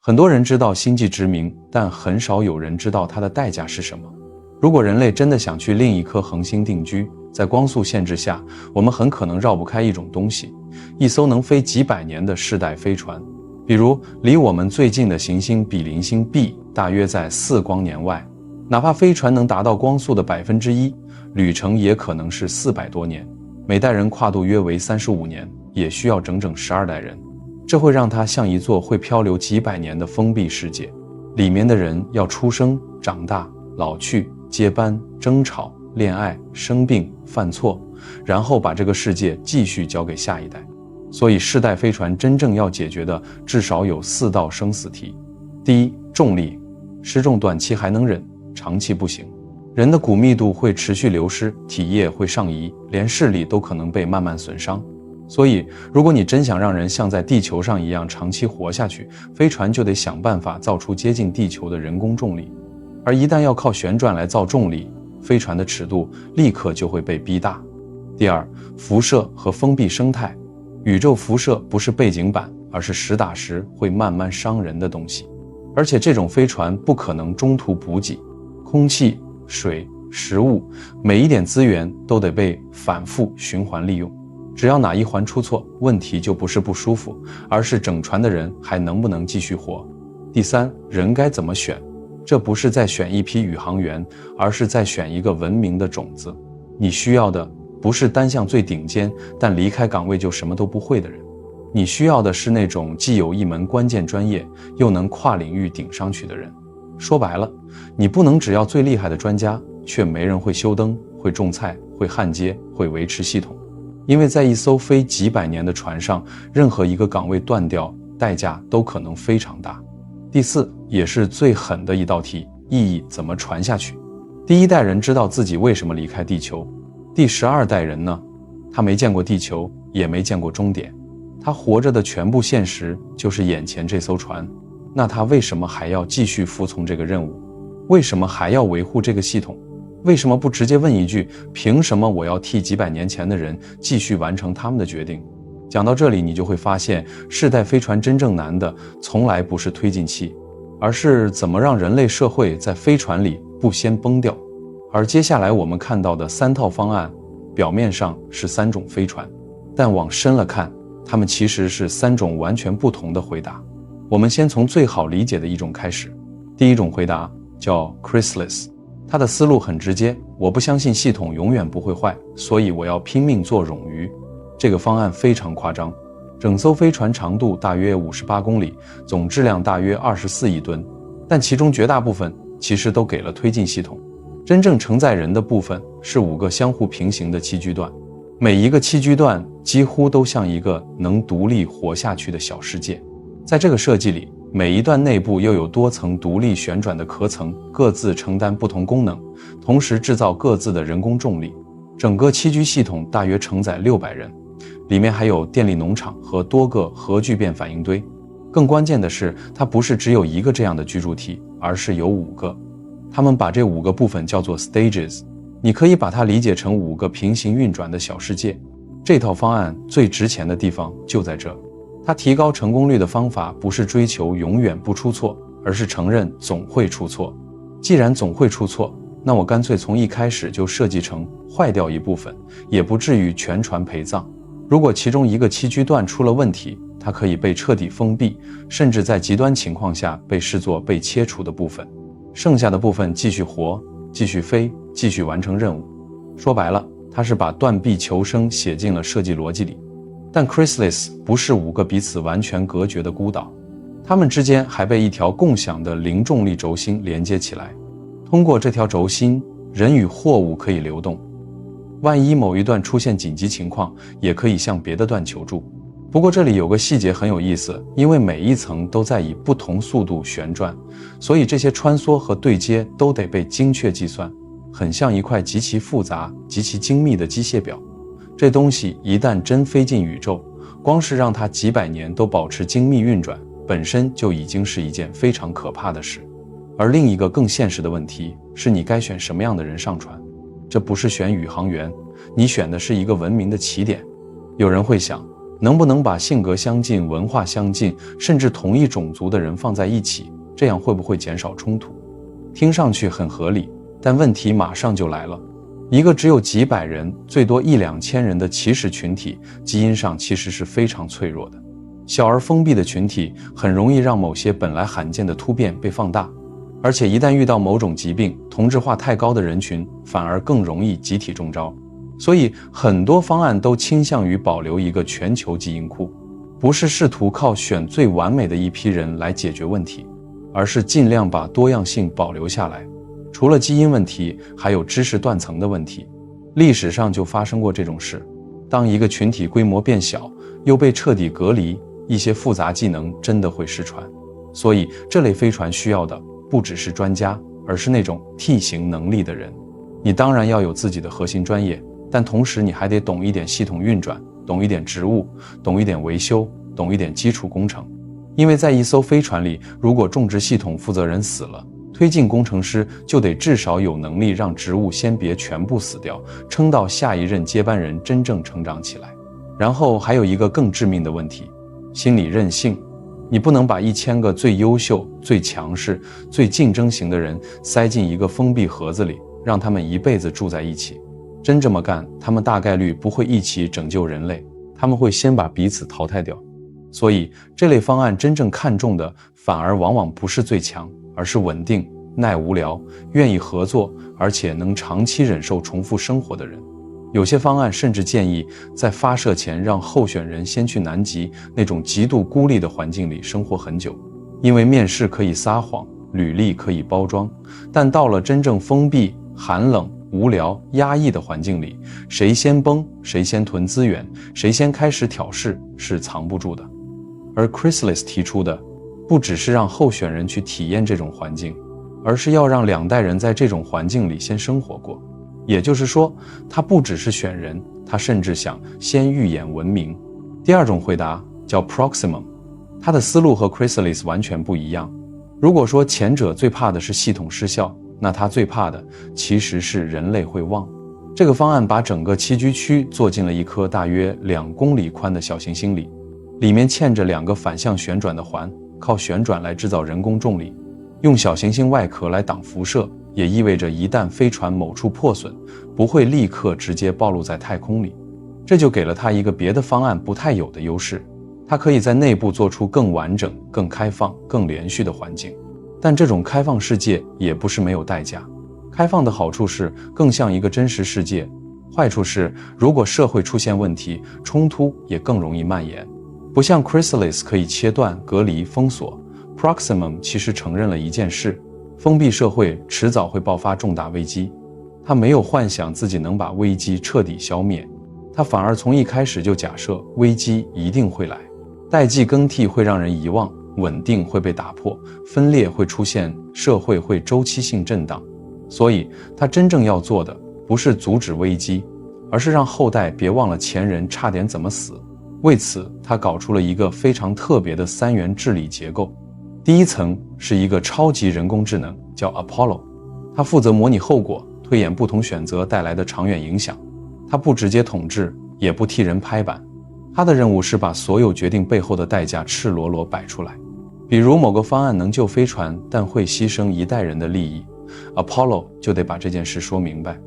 很多人知道星际殖民，但很少有人知道它的代价是什么。如果人类真的想去另一颗恒星定居，在光速限制下，我们很可能绕不开一种东西，一艘能飞几百年的世代飞船。比如离我们最近的行星比邻星 B 大约在4光年外，哪怕飞船能达到光速的1%，旅程也可能是400多年，每代人跨度约为35年，也需要整整12代人。这会让它像一座会漂流几百年的封闭世界，里面的人要出生、长大、老去、接班、争吵、恋爱、生病、犯错，然后把这个世界继续交给下一代。所以世代飞船真正要解决的至少有4道生死题。第一，重力。失重短期还能忍，长期不行。人的骨密度会持续流失，体液会上移，连视力都可能被慢慢损伤。所以如果你真想让人像在地球上一样长期活下去，飞船就得想办法造出接近地球的人工重力。而一旦要靠旋转来造重力，飞船的尺度立刻就会被逼大。第二，辐射和封闭生态。宇宙辐射不是背景板，而是实打实会慢慢伤人的东西。而且这种飞船不可能中途补给，空气、水、食物，每一点资源都得被反复循环利用。只要哪一环出错，问题就不是不舒服，而是整船的人还能不能继续活。第三，人该怎么选？这不是在选一批宇航员，而是在选一个文明的种子。你需要的不是单项最顶尖，但离开岗位就什么都不会的人。你需要的是那种既有一门关键专业，又能跨领域顶上去的人。说白了，你不能只要最厉害的专家，却没人会修灯、会种菜、会焊接、会维持系统。因为在一艘飞几百年的船上，任何一个岗位断掉，代价都可能非常大。第四，也是最狠的一道题，意义怎么传下去？第一代人知道自己为什么离开地球，第12代人呢？他没见过地球，也没见过终点，他活着的全部现实就是眼前这艘船。那他为什么还要继续服从这个任务？为什么还要维护这个系统？为什么不直接问一句，凭什么我要替几百年前的人继续完成他们的决定？讲到这里，你就会发现，世代飞船真正难的从来不是推进器，而是怎么让人类社会在飞船里不先崩掉。而接下来我们看到的3套方案，表面上是3种飞船，但往深了看，它们其实是3种完全不同的回答。我们先从最好理解的一种开始。第一种回答叫 Chrysalis， 它的思路很直接，我不相信系统永远不会坏，所以我要拼命做冗余。这个方案非常夸张，整艘飞船长度大约58公里，总质量大约24亿吨，但其中绝大部分其实都给了推进系统。真正承载人的部分是5个相互平行的栖居段，每一个栖居段几乎都像一个能独立活下去的小世界。在这个设计里，每一段内部又有多层独立旋转的壳层，各自承担不同功能，同时制造各自的人工重力。整个栖居系统大约承载600人，里面还有电力农场和多个核聚变反应堆。更关键的是，它不是只有一个这样的居住体，而是有5个。他们把这5个部分叫做 stages， 你可以把它理解成5个平行运转的小世界。这套方案最值钱的地方就在这，它提高成功率的方法不是追求永远不出错，而是承认总会出错。既然总会出错，那我干脆从一开始就设计成坏掉一部分，也不至于全船陪葬。如果其中一个栖居段出了问题，它可以被彻底封闭，甚至在极端情况下被视作被切除的部分。剩下的部分继续活，继续飞，继续完成任务。说白了，它是把断臂求生写进了设计逻辑里。但 Chrysalis 不是5个彼此完全隔绝的孤岛，它们之间还被一条共享的零重力轴心连接起来。通过这条轴心，人与货物可以流动。万一某一段出现紧急情况，也可以向别的段求助。不过这里有个细节很有意思，因为每一层都在以不同速度旋转，所以这些穿梭和对接都得被精确计算，很像一块极其复杂、极其精密的机械表。这东西一旦真飞进宇宙，光是让它几百年都保持精密运转，本身就已经是一件非常可怕的事。而另一个更现实的问题是，你该选什么样的人上船？这不是选宇航员，你选的是一个文明的起点。有人会想，能不能把性格相近、文化相近，甚至同一种族的人放在一起，这样会不会减少冲突？听上去很合理，但问题马上就来了。一个只有几百人，最多1、2千人的歧视群体，基因上其实是非常脆弱的。小而封闭的群体很容易让某些本来罕见的突变被放大，而且一旦遇到某种疾病，同质化太高的人群反而更容易集体中招。所以很多方案都倾向于保留一个全球基因库，不是试图靠选最完美的一批人来解决问题，而是尽量把多样性保留下来。除了基因问题，还有知识断层的问题。历史上就发生过这种事，当一个群体规模变小，又被彻底隔离，一些复杂技能真的会失传。所以这类飞船需要的不只是专家，而是那种 T 型能力的人。你当然要有自己的核心专业，但同时你还得懂一点系统运转，懂一点植物，懂一点维修，懂一点基础工程。因为在一艘飞船里，如果种植系统负责人死了，推进工程师就得至少有能力让植物先别全部死掉，撑到下一任接班人真正成长起来。然后还有一个更致命的问题，心理韧性。你不能把1000个最优秀、最强势、最竞争型的人塞进一个封闭盒子里，让他们一辈子住在一起。真这么干，他们大概率不会一起拯救人类，他们会先把彼此淘汰掉。所以这类方案真正看重的反而往往不是最强，而是稳定、耐无聊、愿意合作，而且能长期忍受重复生活的人。有些方案甚至建议在发射前让候选人先去南极那种极度孤立的环境里生活很久，因为面试可以撒谎，履历可以包装，但到了真正封闭、寒冷、无聊、压抑的环境里，谁先崩，谁先囤资源，谁先开始挑事，是藏不住的。而 Chrysalis 提出的不只是让候选人去体验这种环境，而是要让2代人在这种环境里先生活过。也就是说，他不只是选人，他甚至想先预演文明。第二种回答叫 Proximum， 他的思路和 Chrysalis 完全不一样。如果说前者最怕的是系统失效，那他最怕的其实是人类会忘。这个方案把整个栖居区做进了一颗大约2公里宽的小行星里，里面嵌着2个反向旋转的环，靠旋转来制造人工重力，用小行星外壳来挡辐射，也意味着一旦飞船某处破损，不会立刻直接暴露在太空里。这就给了它一个别的方案不太有的优势，它可以在内部做出更完整、更开放、更连续的环境。但这种开放世界也不是没有代价。开放的好处是更像一个真实世界，坏处是如果社会出现问题，冲突也更容易蔓延。不像 Chrysalis 可以切断、隔离、封锁， Proximum 其实承认了一件事，封闭社会迟早会爆发重大危机。他没有幻想自己能把危机彻底消灭，他反而从一开始就假设危机一定会来，代际更替会让人遗忘，稳定会被打破，分裂会出现，社会会周期性震荡。所以他真正要做的不是阻止危机，而是让后代别忘了前人差点怎么死。为此他搞出了一个非常特别的3元治理结构。第一层是一个超级人工智能，叫 Apollo， 它负责模拟后果，推演不同选择带来的长远影响。它不直接统治，也不替人拍板，它的任务是把所有决定背后的代价赤裸裸摆出来。比如某个方案能救飞船，但会牺牲1代人的利益， Apollo 就得把这件事说明白。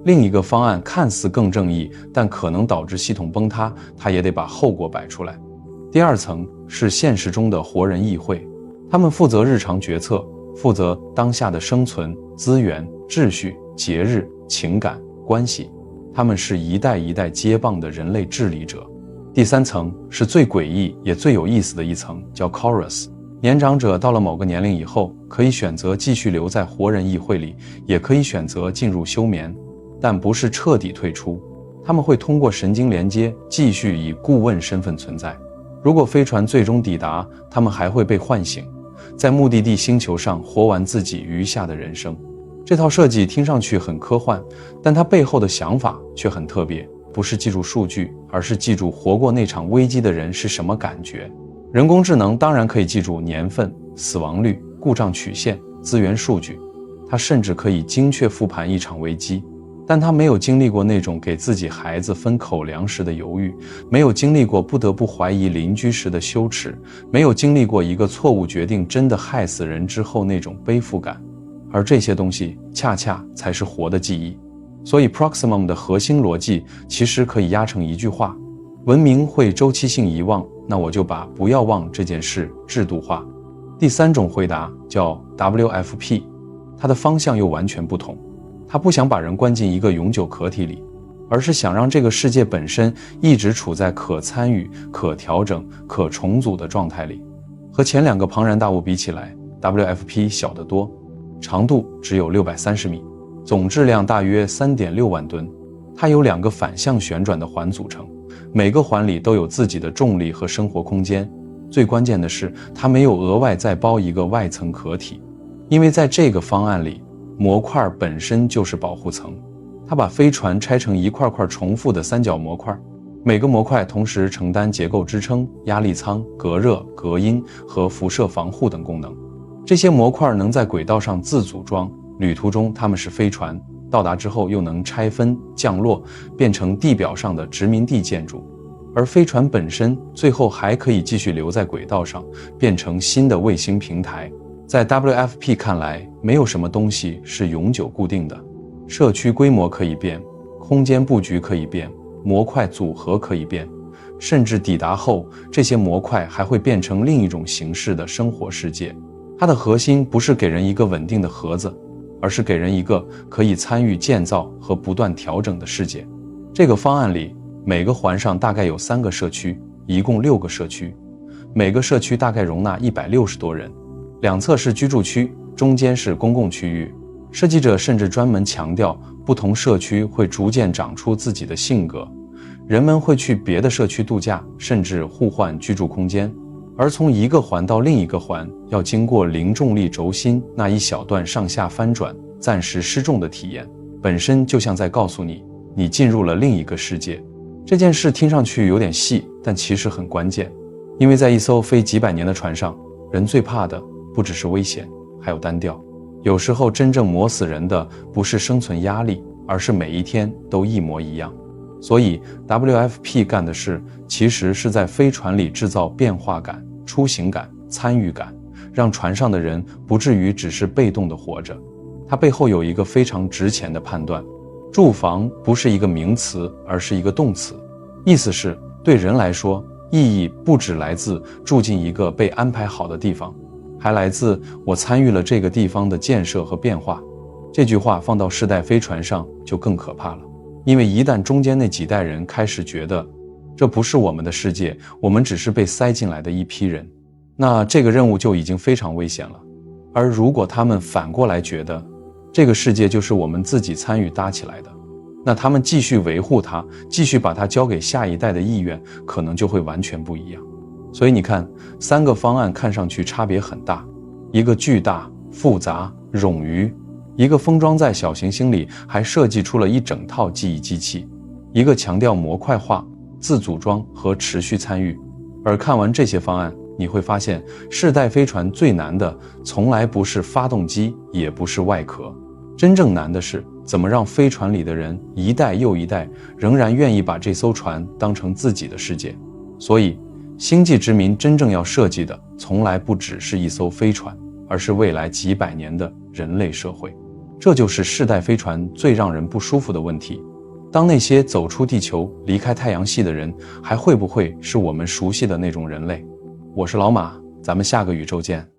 另一个方案看似更正义，但可能导致系统崩塌，它也得把后果摆出来。第二层是现实中的活人议会，他们负责日常决策，负责当下的生存、资源、秩序、节日、情感、关系，他们是一代一代接棒的人类治理者。第三层是最诡异也最有意思的一层，叫 Chorus。 年长者到了某个年龄以后，可以选择继续留在活人议会里，也可以选择进入休眠，但不是彻底退出。他们会通过神经连接继续以顾问身份存在。如果飞船最终抵达，他们还会被唤醒，在目的地星球上活完自己余下的人生。这套设计听上去很科幻，但它背后的想法却很特别，不是记住数据，而是记住活过那场危机的人是什么感觉。人工智能当然可以记住年份、死亡率、故障曲线、资源数据，它甚至可以精确复盘一场危机。但他没有经历过那种给自己孩子分口粮时的犹豫，没有经历过不得不怀疑邻居时的羞耻，没有经历过一个错误决定真的害死人之后那种背负感。而这些东西恰恰才是活的记忆。所以 Proximum 的核心逻辑其实可以压成一句话：文明会周期性遗忘，那我就把不要忘这件事制度化。第三种回答叫 WFP， 它的方向又完全不同。他不想把人关进一个永久壳体里，而是想让这个世界本身一直处在可参与、可调整、可重组的状态里。和前两个庞然大物比起来， WFP 小得多，长度只有630米，总质量大约 3.6万吨。它由2个反向旋转的环组成，每个环里都有自己的重力和生活空间。最关键的是，它没有额外再包一个外层壳体，因为在这个方案里，模块本身就是保护层。它把飞船拆成一块块重复的三角模块，每个模块同时承担结构支撑、压力舱、隔热、隔音和辐射防护等功能。这些模块能在轨道上自组装，旅途中它们是飞船，到达之后又能拆分降落，变成地表上的殖民地建筑。而飞船本身最后还可以继续留在轨道上，变成新的卫星平台。在 WFP 看来，没有什么东西是永久固定的。社区规模可以变，空间布局可以变，模块组合可以变，甚至抵达后，这些模块还会变成另一种形式的生活世界。它的核心不是给人一个稳定的盒子，而是给人一个可以参与建造和不断调整的世界。这个方案里，每个环上大概有3个社区，一共6个社区，每个社区大概容纳160多人，两侧是居住区，中间是公共区域。设计者甚至专门强调，不同社区会逐渐长出自己的性格，人们会去别的社区度假，甚至互换居住空间。而从一个环到另一个环，要经过零重力轴心那一小段上下翻转、暂时失重的体验，本身就像在告诉你，你进入了另一个世界。这件事听上去有点细，但其实很关键，因为在一艘飞几百年的船上，人最怕的不只是危险，还有单调。有时候真正磨死人的不是生存压力，而是每一天都一模一样。所以 WFP 干的事其实是在飞船里制造变化感、出行感、参与感，让船上的人不至于只是被动地活着。它背后有一个非常值钱的判断，住房不是一个名词，而是一个动词。意思是，对人来说，意义不只来自住进一个被安排好的地方，还来自我参与了这个地方的建设和变化。这句话放到世代飞船上就更可怕了，因为一旦中间那几代人开始觉得这不是我们的世界，我们只是被塞进来的一批人，那这个任务就已经非常危险了。而如果他们反过来觉得这个世界就是我们自己参与搭起来的，那他们继续维护它，继续把它交给下一代的意愿可能就会完全不一样。所以你看，3个方案看上去差别很大，一个巨大、复杂、冗余，一个封装在小行星里还设计出了一整套记忆机器，一个强调模块化、自组装和持续参与。而看完这些方案，你会发现世代飞船最难的从来不是发动机，也不是外壳，真正难的是怎么让飞船里的人一代又一代仍然愿意把这艘船当成自己的世界。所以星际殖民真正要设计的从来不只是一艘飞船，而是未来几百年的人类社会。这就是世代飞船最让人不舒服的问题。当那些走出地球离开太阳系的人还会不会是我们熟悉的那种人类？我是老马，咱们下个宇宙见。